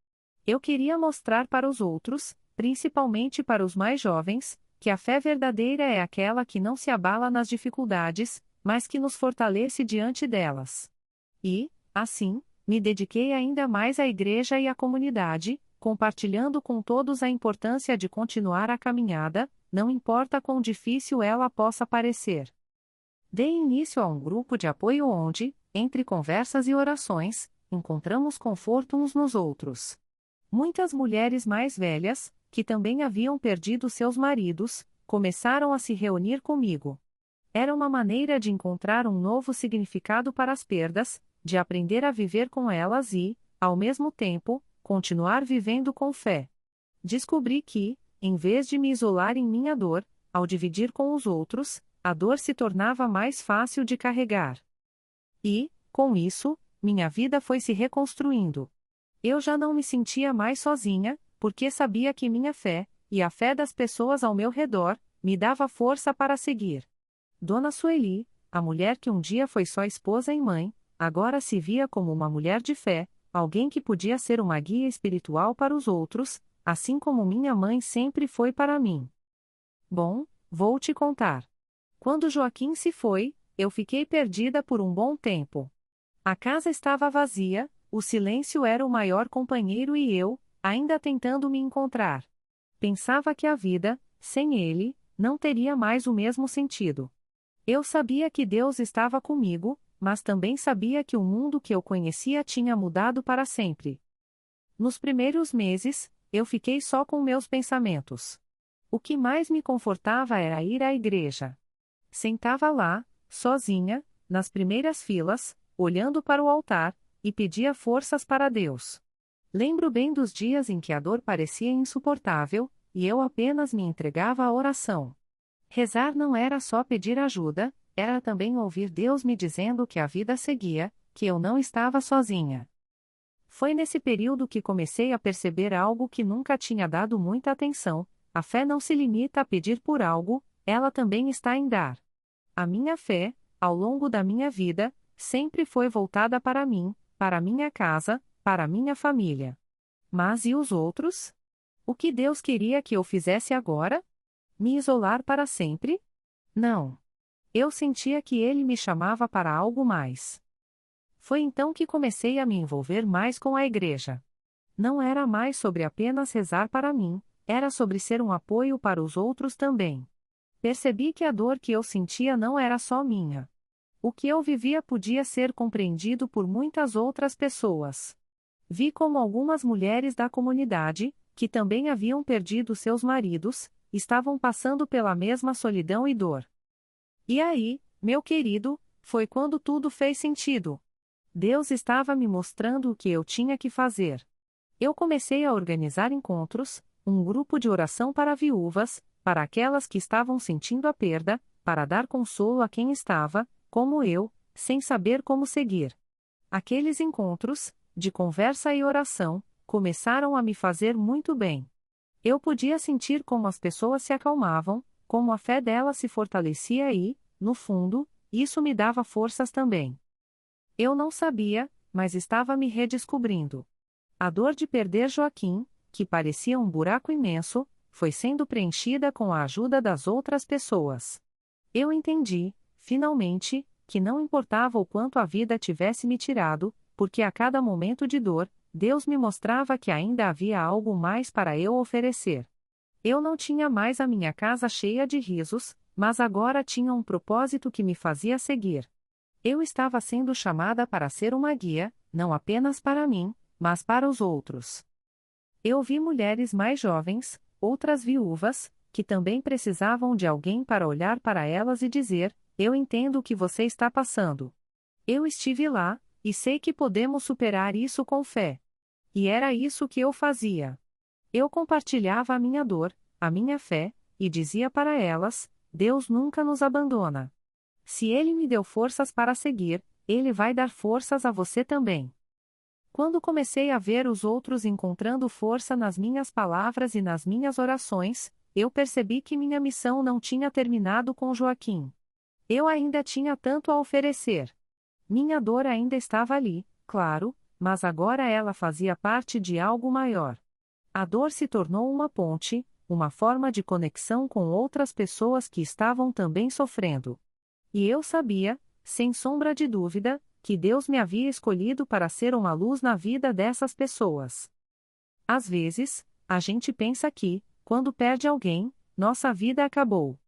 Eu queria mostrar para os outros, principalmente para os mais jovens, que a fé verdadeira é aquela que não se abala nas dificuldades, mas que nos fortalece diante delas. E, assim, me dediquei ainda mais à igreja e à comunidade, compartilhando com todos a importância de continuar a caminhada, não importa quão difícil ela possa parecer. Dei início a um grupo de apoio onde, entre conversas e orações, encontramos conforto uns nos outros. Muitas mulheres mais velhas, que também haviam perdido seus maridos, começaram a se reunir comigo. Era uma maneira de encontrar um novo significado para as perdas, de aprender a viver com elas e, ao mesmo tempo, continuar vivendo com fé. Descobri que, em vez de me isolar em minha dor, ao dividir com os outros, a dor se tornava mais fácil de carregar. E, com isso, minha vida foi se reconstruindo. Eu já não me sentia mais sozinha, porque sabia que minha fé, e a fé das pessoas ao meu redor, me dava força para seguir. Dona Sueli, a mulher que um dia foi só esposa e mãe, agora se via como uma mulher de fé, alguém que podia ser uma guia espiritual para os outros, assim como minha mãe sempre foi para mim. Bom, vou te contar. Quando Joaquim se foi, eu fiquei perdida por um bom tempo. A casa estava vazia, o silêncio era o maior companheiro e eu, ainda tentando me encontrar. Pensava que a vida, sem ele, não teria mais o mesmo sentido. Eu sabia que Deus estava comigo, mas também sabia que o mundo que eu conhecia tinha mudado para sempre. Nos primeiros meses, eu fiquei só com meus pensamentos. O que mais me confortava era ir à igreja. Sentava lá, sozinha, nas primeiras filas, olhando para o altar, e pedia forças para Deus. Lembro bem dos dias em que a dor parecia insuportável, e eu apenas me entregava à oração. Rezar não era só pedir ajuda, era também ouvir Deus me dizendo que a vida seguia, que eu não estava sozinha. Foi nesse período que comecei a perceber algo que nunca tinha dado muita atenção: a fé não se limita a pedir por algo, ela também está em dar. A minha fé, ao longo da minha vida, sempre foi voltada para mim, para minha casa, para minha família. Mas e os outros? O que Deus queria que eu fizesse agora? Me isolar para sempre? Não. Eu sentia que Ele me chamava para algo mais. Foi então que comecei a me envolver mais com a igreja. Não era mais sobre apenas rezar para mim, era sobre ser um apoio para os outros também. Percebi que a dor que eu sentia não era só minha. O que eu vivia podia ser compreendido por muitas outras pessoas. Vi como algumas mulheres da comunidade, que também haviam perdido seus maridos, estavam passando pela mesma solidão e dor. E aí, meu querido, foi quando tudo fez sentido. Deus estava me mostrando o que eu tinha que fazer. Eu comecei a organizar encontros, um grupo de oração para viúvas, para aquelas que estavam sentindo a perda, para dar consolo a quem estava, como eu, sem saber como seguir. Aqueles encontros, de conversa e oração, começaram a me fazer muito bem. Eu podia sentir como as pessoas se acalmavam, como a fé delas se fortalecia e, no fundo, isso me dava forças também. Eu não sabia, mas estava me redescobrindo. A dor de perder Joaquim, que parecia um buraco imenso, foi sendo preenchida com a ajuda das outras pessoas. Eu entendi, finalmente, que não importava o quanto a vida tivesse me tirado, porque a cada momento de dor, Deus me mostrava que ainda havia algo mais para eu oferecer. Eu não tinha mais a minha casa cheia de risos, mas agora tinha um propósito que me fazia seguir. Eu estava sendo chamada para ser uma guia, não apenas para mim, mas para os outros. Eu vi mulheres mais jovens, outras viúvas, que também precisavam de alguém para olhar para elas e dizer: eu entendo o que você está passando. Eu estive lá, e sei que podemos superar isso com fé. E era isso que eu fazia. Eu compartilhava a minha dor, a minha fé, e dizia para elas: Deus nunca nos abandona. Se Ele me deu forças para seguir, Ele vai dar forças a você também. Quando comecei a ver os outros encontrando força nas minhas palavras e nas minhas orações, eu percebi que minha missão não tinha terminado com Joaquim. Eu ainda tinha tanto a oferecer. Minha dor ainda estava ali, claro, mas agora ela fazia parte de algo maior. A dor se tornou uma ponte, uma forma de conexão com outras pessoas que estavam também sofrendo. E eu sabia, sem sombra de dúvida, que Deus me havia escolhido para ser uma luz na vida dessas pessoas. Às vezes, a gente pensa que, quando perde alguém, nossa vida acabou.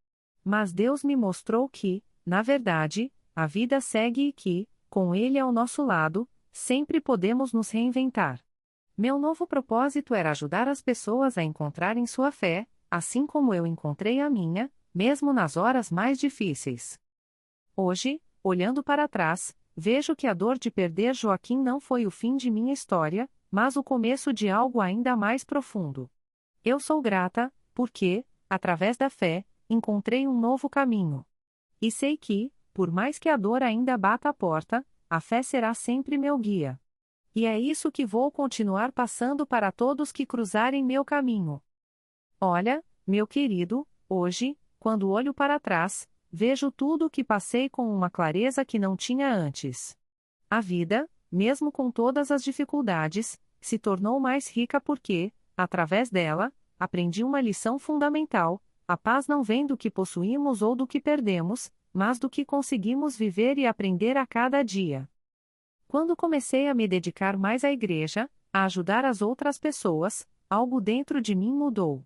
Mas Deus me mostrou que, na verdade, a vida segue e que, com Ele ao nosso lado, sempre podemos nos reinventar. Meu novo propósito era ajudar as pessoas a encontrarem sua fé, assim como eu encontrei a minha, mesmo nas horas mais difíceis. Hoje, olhando para trás, vejo que a dor de perder Joaquim não foi o fim de minha história, mas o começo de algo ainda mais profundo. Eu sou grata, porque, através da fé, encontrei um novo caminho. E sei que, por mais que a dor ainda bata a porta, a fé será sempre meu guia. E é isso que vou continuar passando para todos que cruzarem meu caminho. Olha, meu querido, hoje, quando olho para trás, vejo tudo o que passei com uma clareza que não tinha antes. A vida, mesmo com todas as dificuldades, se tornou mais rica porque, através dela, aprendi uma lição fundamental: a paz não vem do que possuímos ou do que perdemos, mas do que conseguimos viver e aprender a cada dia. Quando comecei a me dedicar mais à igreja, a ajudar as outras pessoas, algo dentro de mim mudou.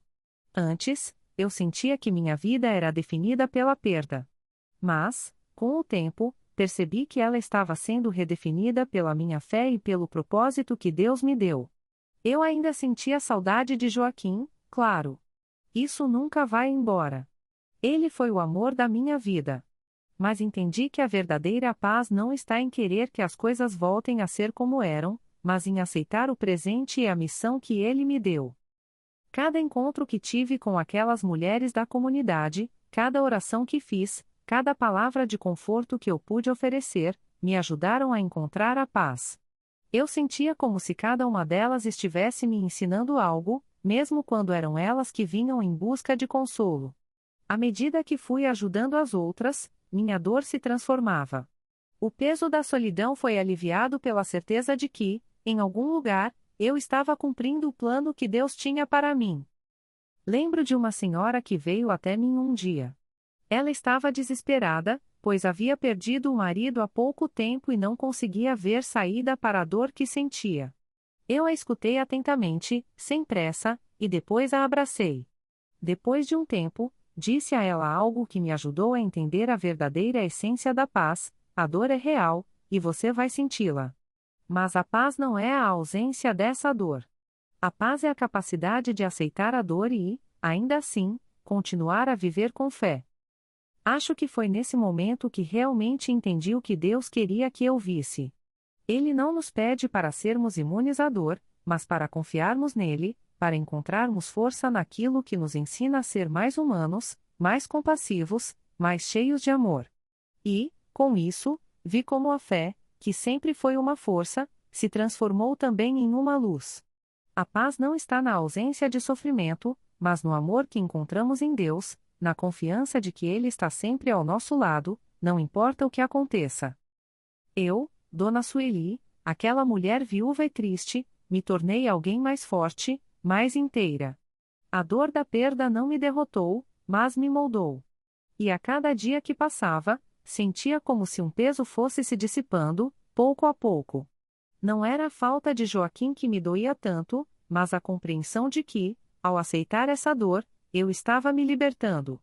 Antes, eu sentia que minha vida era definida pela perda. Mas, com o tempo, percebi que ela estava sendo redefinida pela minha fé e pelo propósito que Deus me deu. Eu ainda sentia saudade de Joaquim, claro. Isso nunca vai embora. Ele foi o amor da minha vida. Mas entendi que a verdadeira paz não está em querer que as coisas voltem a ser como eram, mas em aceitar o presente e a missão que ele me deu. Cada encontro que tive com aquelas mulheres da comunidade, cada oração que fiz, cada palavra de conforto que eu pude oferecer, me ajudaram a encontrar a paz. Eu sentia como se cada uma delas estivesse me ensinando algo, mesmo quando eram elas que vinham em busca de consolo. À medida que fui ajudando as outras, minha dor se transformava. O peso da solidão foi aliviado pela certeza de que, em algum lugar, eu estava cumprindo o plano que Deus tinha para mim. Lembro de uma senhora que veio até mim um dia. Ela estava desesperada, pois havia perdido o marido há pouco tempo e não conseguia ver saída para a dor que sentia. Eu a escutei atentamente, sem pressa, e depois a abracei. Depois de um tempo, disse a ela algo que me ajudou a entender a verdadeira essência da paz: a dor é real, e você vai senti-la. Mas a paz não é a ausência dessa dor. A paz é a capacidade de aceitar a dor e, ainda assim, continuar a viver com fé. Acho que foi nesse momento que realmente entendi o que Deus queria que eu visse. Ele não nos pede para sermos imunes à dor, mas para confiarmos nele, para encontrarmos força naquilo que nos ensina a ser mais humanos, mais compassivos, mais cheios de amor. E, com isso, vi como a fé, que sempre foi uma força, se transformou também em uma luz. A paz não está na ausência de sofrimento, mas no amor que encontramos em Deus, na confiança de que Ele está sempre ao nosso lado, não importa o que aconteça. Eu, Dona Sueli, aquela mulher viúva e triste, me tornei alguém mais forte, mais inteira. A dor da perda não me derrotou, mas me moldou. E a cada dia que passava, sentia como se um peso fosse se dissipando, pouco a pouco. Não era a falta de Joaquim que me doía tanto, mas a compreensão de que, ao aceitar essa dor, eu estava me libertando.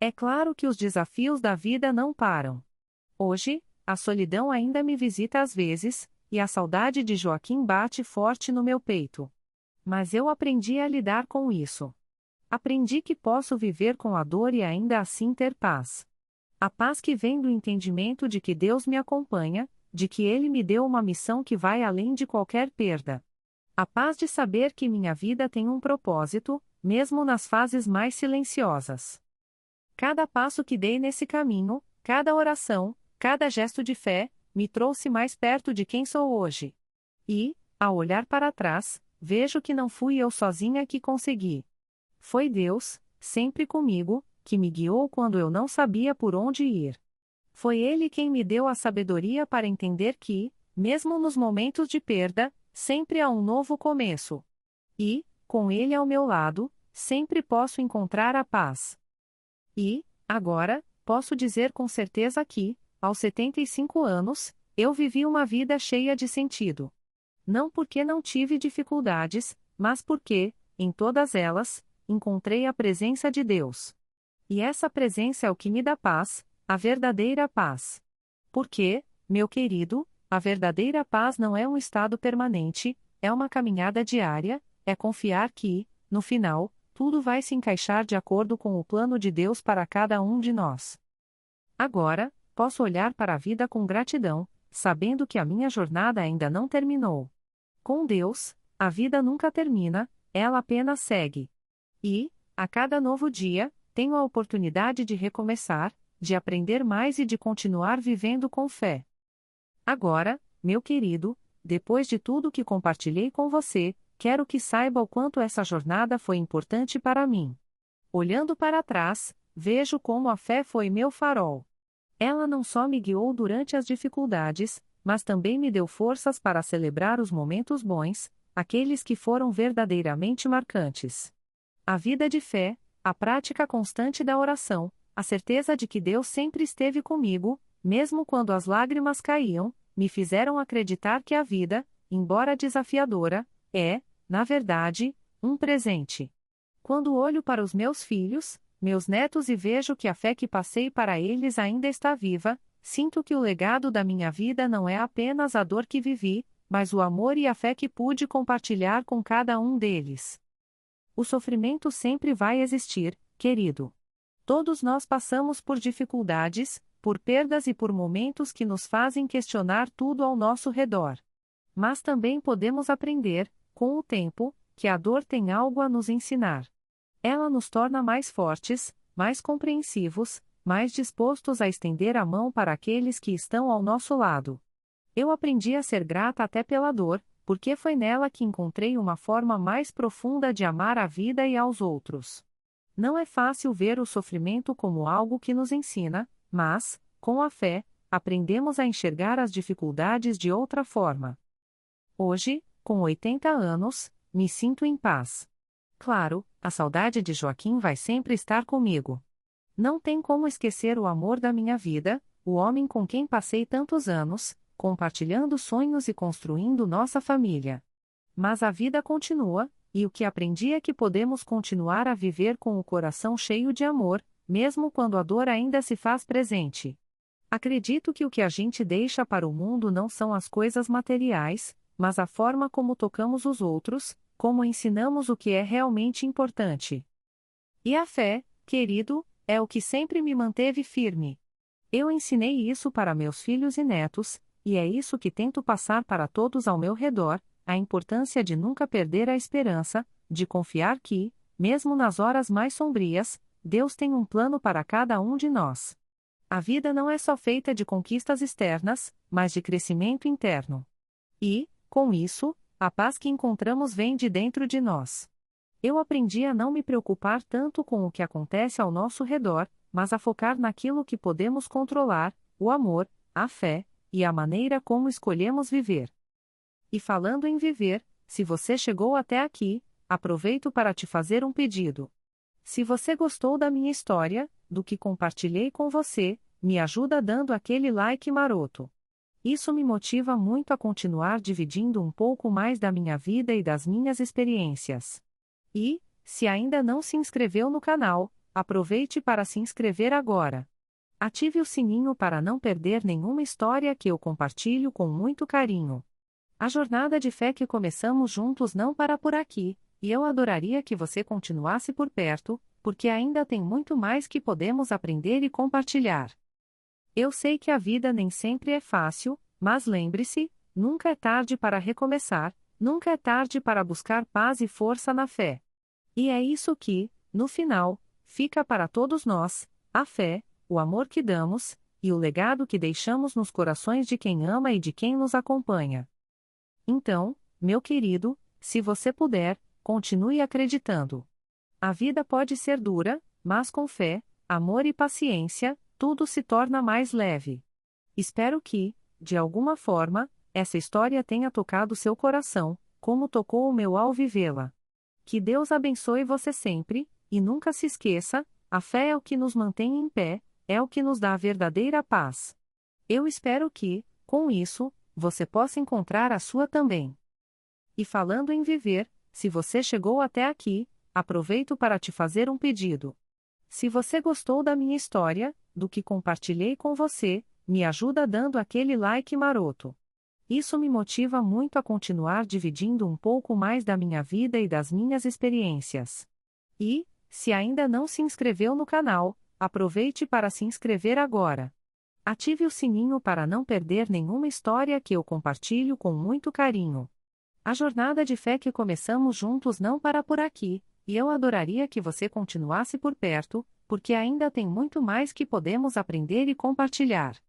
É claro que os desafios da vida não param. Hoje, a solidão ainda me visita às vezes, e a saudade de Joaquim bate forte no meu peito. Mas eu aprendi a lidar com isso. Aprendi que posso viver com a dor e ainda assim ter paz. A paz que vem do entendimento de que Deus me acompanha, de que Ele me deu uma missão que vai além de qualquer perda. A paz de saber que minha vida tem um propósito, mesmo nas fases mais silenciosas. Cada passo que dei nesse caminho, cada oração, cada gesto de fé, me trouxe mais perto de quem sou hoje. E, ao olhar para trás, vejo que não fui eu sozinha que consegui. Foi Deus, sempre comigo, que me guiou quando eu não sabia por onde ir. Foi Ele quem me deu a sabedoria para entender que, mesmo nos momentos de perda, sempre há um novo começo. E, com Ele ao meu lado, sempre posso encontrar a paz. E, agora, posso dizer com certeza que, aos 75 anos, eu vivi uma vida cheia de sentido. Não porque não tive dificuldades, mas porque, em todas elas, encontrei a presença de Deus. E essa presença é o que me dá paz, A verdadeira paz. Porque, meu querido, a verdadeira paz não é um estado permanente, é uma caminhada diária, é confiar que, no final, tudo vai se encaixar de acordo com o plano de Deus para cada um de nós. Agora, posso olhar para a vida com gratidão, sabendo que a minha jornada ainda não terminou. Com Deus, a vida nunca termina, ela apenas segue. E, a cada novo dia, tenho a oportunidade de recomeçar, de aprender mais e de continuar vivendo com fé. Agora, meu querido, depois de tudo que compartilhei com você, quero que saiba o quanto essa jornada foi importante para mim. Olhando para trás, vejo como a fé foi meu farol. Ela não só me guiou durante as dificuldades, mas também me deu forças para celebrar os momentos bons, aqueles que foram verdadeiramente marcantes. A vida de fé, a prática constante da oração, a certeza de que Deus sempre esteve comigo, mesmo quando as lágrimas caíam, me fizeram acreditar que a vida, embora desafiadora, é, na verdade, um presente. Quando olho para os meus filhos, meus netos e vejo que a fé que passei para eles ainda está viva, sinto que o legado da minha vida não é apenas a dor que vivi, mas o amor e a fé que pude compartilhar com cada um deles. O sofrimento sempre vai existir, querido. Todos nós passamos por dificuldades, por perdas e por momentos que nos fazem questionar tudo ao nosso redor. Mas também podemos aprender, com o tempo, que a dor tem algo a nos ensinar. Ela nos torna mais fortes, mais compreensivos, mais dispostos a estender a mão para aqueles que estão ao nosso lado. Eu aprendi a ser grata até pela dor, porque foi nela que encontrei uma forma mais profunda de amar a vida e aos outros. Não é fácil ver o sofrimento como algo que nos ensina, mas, com a fé, aprendemos a enxergar as dificuldades de outra forma. Hoje, com 80 anos, me sinto em paz. Claro, a saudade de Joaquim vai sempre estar comigo. Não tem como esquecer o amor da minha vida, o homem com quem passei tantos anos, compartilhando sonhos e construindo nossa família. Mas a vida continua, e o que aprendi é que podemos continuar a viver com o coração cheio de amor, mesmo quando a dor ainda se faz presente. Acredito que o que a gente deixa para o mundo não são as coisas materiais, mas a forma como tocamos os outros, como ensinamos o que é realmente importante. E a fé, querido, é o que sempre me manteve firme. Eu ensinei isso para meus filhos e netos, e é isso que tento passar para todos ao meu redor, a importância de nunca perder a esperança, de confiar que, mesmo nas horas mais sombrias, Deus tem um plano para cada um de nós. A vida não é só feita de conquistas externas, mas de crescimento interno. E, com isso, a paz que encontramos vem de dentro de nós. Eu aprendi a não me preocupar tanto com o que acontece ao nosso redor, mas a focar naquilo que podemos controlar, o amor, a fé, e a maneira como escolhemos viver. E falando em viver, se você chegou até aqui, aproveito para te fazer um pedido. Se você gostou da minha história, do que compartilhei com você, me ajuda dando aquele like maroto. Isso me motiva muito a continuar dividindo um pouco mais da minha vida e das minhas experiências. E, se ainda não se inscreveu no canal, aproveite para se inscrever agora. Ative o sininho para não perder nenhuma história que eu compartilho com muito carinho. A jornada de fé que começamos juntos não para por aqui, e eu adoraria que você continuasse por perto, porque ainda tem muito mais que podemos aprender e compartilhar. Eu sei que a vida nem sempre é fácil, mas lembre-se, nunca é tarde para recomeçar, nunca é tarde para buscar paz e força na fé. E é isso que, no final, fica para todos nós, a fé, o amor que damos, e o legado que deixamos nos corações de quem ama e de quem nos acompanha. Então, meu querido, se você puder, continue acreditando. A vida pode ser dura, mas com fé, amor e paciência, tudo se torna mais leve. Espero que, de alguma forma, essa história tenha tocado seu coração, como tocou o meu ao vivê-la. Que Deus abençoe você sempre, e nunca se esqueça, a fé é o que nos mantém em pé, é o que nos dá a verdadeira paz. Eu espero que, com isso, você possa encontrar a sua também. E falando em viver, se você chegou até aqui, aproveito para te fazer um pedido. Se você gostou da minha história, do que compartilhei com você, me ajuda dando aquele like maroto. Isso me motiva muito a continuar dividindo um pouco mais da minha vida e das minhas experiências. E, se ainda não se inscreveu no canal, aproveite para se inscrever agora. Ative o sininho para não perder nenhuma história que eu compartilho com muito carinho. A jornada de fé que começamos juntos não para por aqui, e eu adoraria que você continuasse por perto, porque ainda tem muito mais que podemos aprender e compartilhar.